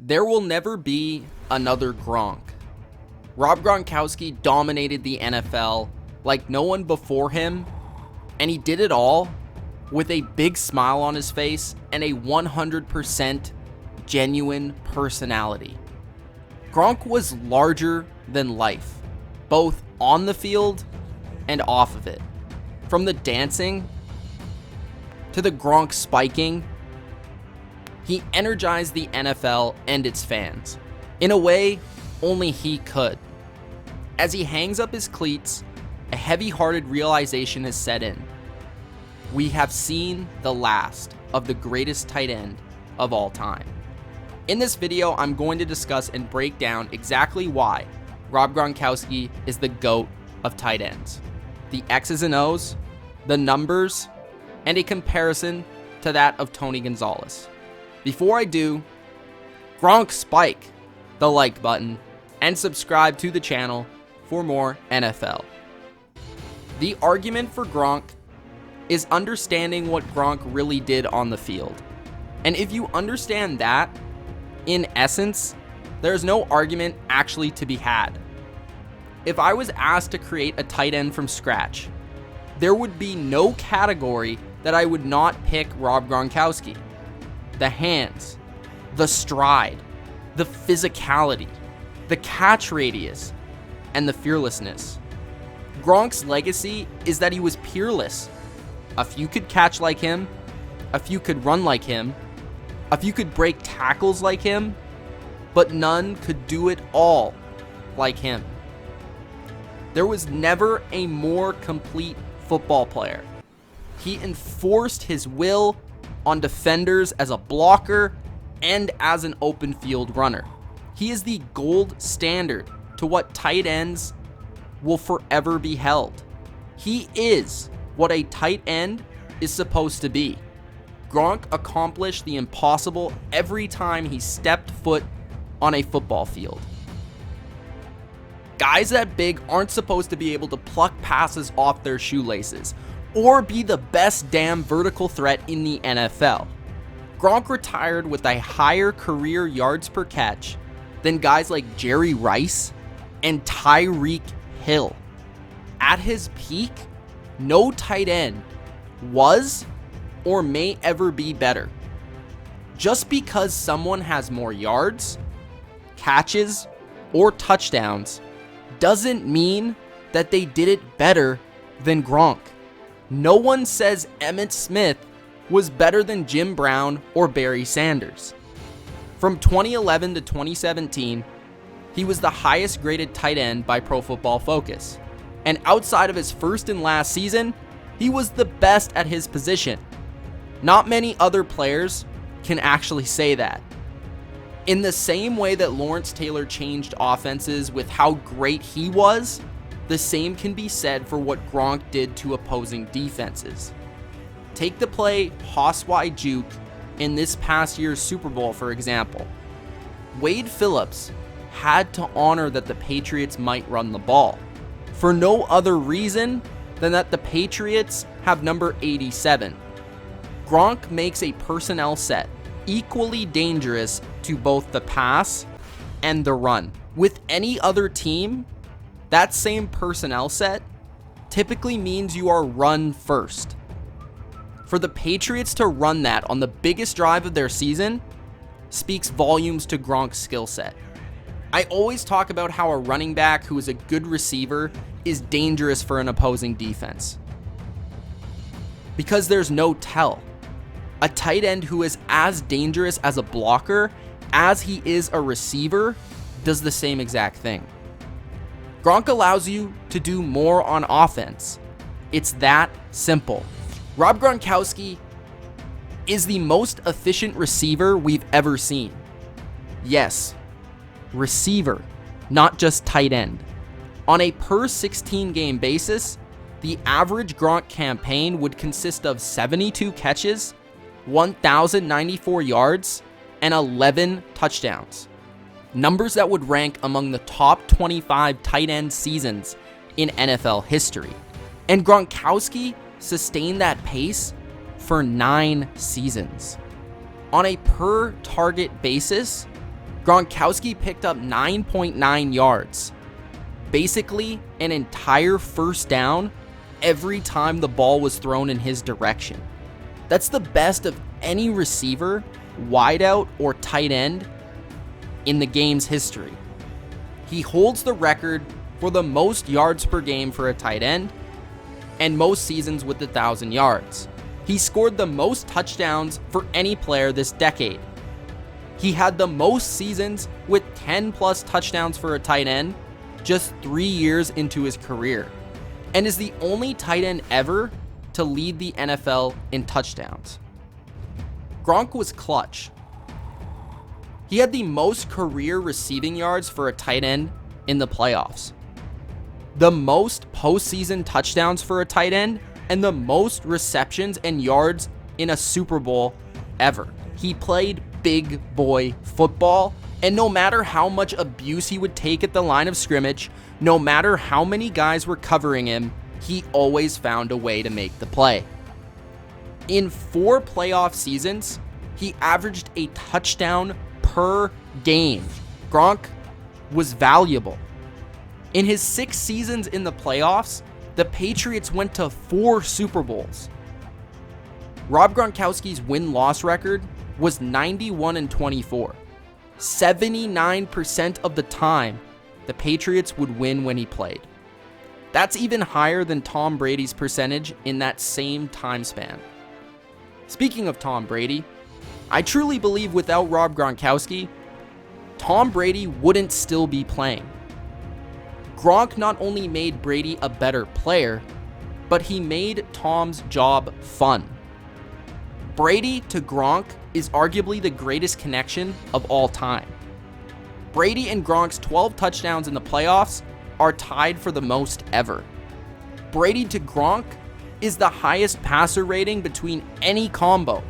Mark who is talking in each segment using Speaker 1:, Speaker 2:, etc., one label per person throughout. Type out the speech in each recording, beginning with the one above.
Speaker 1: There will never be another Gronk. Rob Gronkowski dominated the NFL like no one before him, and he did it all with a big smile on his face and a 100% genuine personality. Gronk was larger than life, both on the field and off of it. From the dancing to the Gronk spiking, he energized the NFL and its fans in a way only he could. As he hangs up his cleats, a heavy-hearted realization has set in. We have seen the last of the greatest tight end of all time. In this video, I'm going to discuss and break down exactly why Rob Gronkowski is the GOAT of tight ends. The X's and O's, the numbers, and a comparison to that of Tony Gonzalez. Before I do, Gronk spike the like button and subscribe to the channel for more NFL. The argument for Gronk is understanding what Gronk really did on the field. And if you understand that, in essence, there's no argument actually to be had. If I was asked to create a tight end from scratch, there would be no category that I would not pick Rob Gronkowski. The hands, the stride, the physicality, the catch radius, and the fearlessness. Gronk's legacy is that he was peerless. A few could catch like him, a few could run like him, a few could break tackles like him, but none could do it all like him. There was never a more complete football player. He enforced his will on defenders as a blocker and as an open field runner. He is the gold standard to what tight ends will forever be held. He is what a tight end is supposed to be. Gronk accomplished the impossible every time he stepped foot on a football field. Guys that big aren't supposed to be able to pluck passes off their shoelaces or be the best damn vertical threat in the NFL. Gronk retired with a higher career yards per catch than guys like Jerry Rice and Tyreek Hill. At his peak, no tight end was or may ever be better. Just because someone has more yards, catches, or touchdowns doesn't mean that they did it better than Gronk. No one says Emmitt Smith was better than Jim Brown or Barry Sanders. From 2011 to 2017, he was the highest graded tight end by Pro Football Focus. And outside of his first and last season, he was the best at his position. Not many other players can actually say that. In the same way that Lawrence Taylor changed offenses with how great he was, the same can be said for what Gronk did to opposing defenses. Take the play Hoss Wide Juke in this past year's Super Bowl, for example. Wade Phillips had to honor that the Patriots might run the ball, for no other reason than that the Patriots have number 87. Gronk makes a personnel set equally dangerous to both the pass and the run. With any other team, that same personnel set typically means you are run first. For the Patriots to run that on the biggest drive of their season speaks volumes to Gronk's skill set. I always talk about how a running back who is a good receiver is dangerous for an opposing defense, because there's no tell. A tight end who is as dangerous as a blocker as he is a receiver does the same exact thing. Gronk allows you to do more on offense. It's that simple. Rob Gronkowski is the most efficient receiver we've ever seen. Yes, receiver, not just tight end. On a per 16 game basis, the average Gronk campaign would consist of 72 catches, 1,094 yards, and 11 touchdowns. Numbers that would rank among the top 25 tight end seasons in NFL history. And Gronkowski sustained that pace for 9 seasons. On a per target basis, Gronkowski picked up 9.9 yards, basically an entire first down every time the ball was thrown in his direction. That's the best of any receiver, wideout, or tight end in the game's history. He holds the record for the most yards per game for a tight end and most seasons with 1,000 yards. He scored the most touchdowns for any player this decade. He had the most seasons with 10 plus touchdowns for a tight end just 3 years into his career, and is the only tight end ever to lead the NFL in touchdowns. Gronk was clutch. He had the most career receiving yards for a tight end in the playoffs, the most postseason touchdowns for a tight end, and the most receptions and yards in a Super Bowl ever. He played big boy football, and no matter how much abuse he would take at the line of scrimmage, no matter how many guys were covering him, he always found a way to make the play. In 4 playoff seasons, he averaged a touchdown per game. Gronk was valuable. In his 6 seasons in the playoffs, the Patriots went to 4 Super Bowls. Rob Gronkowski's win-loss record was 91-24. 79% of the time, the Patriots would win when he played. That's even higher than Tom Brady's percentage in that same time span. Speaking of Tom Brady, I truly believe without Rob Gronkowski, Tom Brady wouldn't still be playing. Gronk not only made Brady a better player, but he made Tom's job fun. Brady to Gronk is arguably the greatest connection of all time. Brady and Gronk's 12 touchdowns in the playoffs are tied for the most ever. Brady to Gronk is the highest passer rating between any combo,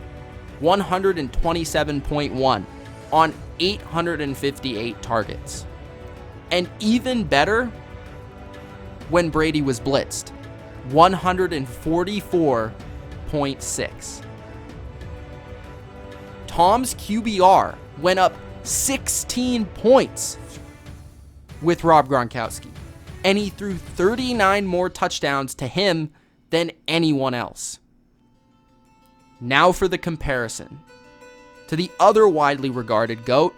Speaker 1: 127.1 on 858 targets. And even better when Brady was blitzed, 144.6. Tom's QBR went up 16 points with Rob Gronkowski, and he threw 39 more touchdowns to him than anyone else. Now for the comparison to the other widely regarded GOAT,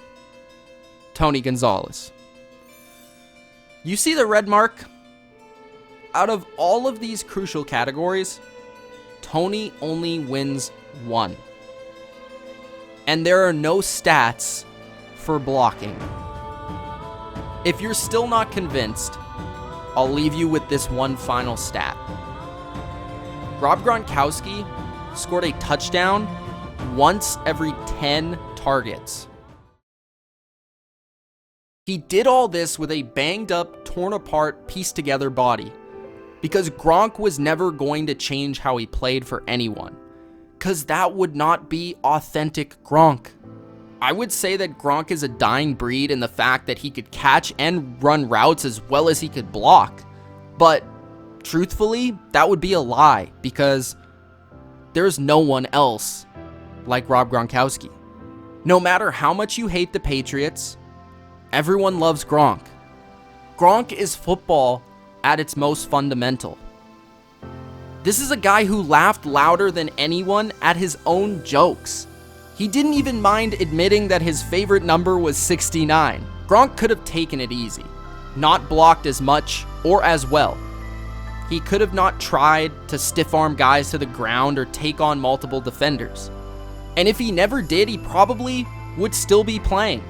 Speaker 1: Tony Gonzalez. You see the red mark? Out of all of these crucial categories, Tony only wins 1. And there are no stats for blocking. If you're still not convinced, I'll leave you with this one final stat. Rob Gronkowski scored a touchdown once every 10 targets. He did all this with a banged up, torn apart, pieced together body, because Gronk was never going to change how he played for anyone, because that would not be authentic Gronk. I would say that Gronk is a dying breed in the fact that he could catch and run routes as well as he could block, but truthfully, that would be a lie, because there's no one else like Rob Gronkowski. No matter how much you hate the Patriots, everyone loves Gronk. Gronk is football at its most fundamental. This is a guy who laughed louder than anyone at his own jokes. He didn't even mind admitting that his favorite number was 69. Gronk could have taken it easy, not blocked as much or as well. He could have not tried to stiff-arm guys to the ground or take on multiple defenders. And if he never did, he probably would still be playing.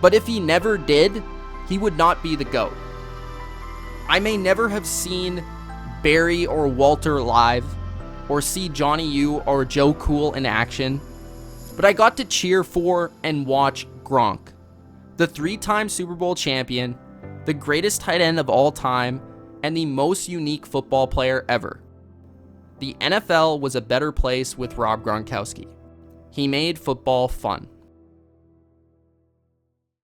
Speaker 1: But if he never did, he would not be the GOAT. I may never have seen Barry or Walter live, or see Johnny U or Joe Cool in action, but I got to cheer for and watch Gronk, the 3-time Super Bowl champion, the greatest tight end of all time, and the most unique football player ever. The NFL was a better place with Rob Gronkowski. He made football fun.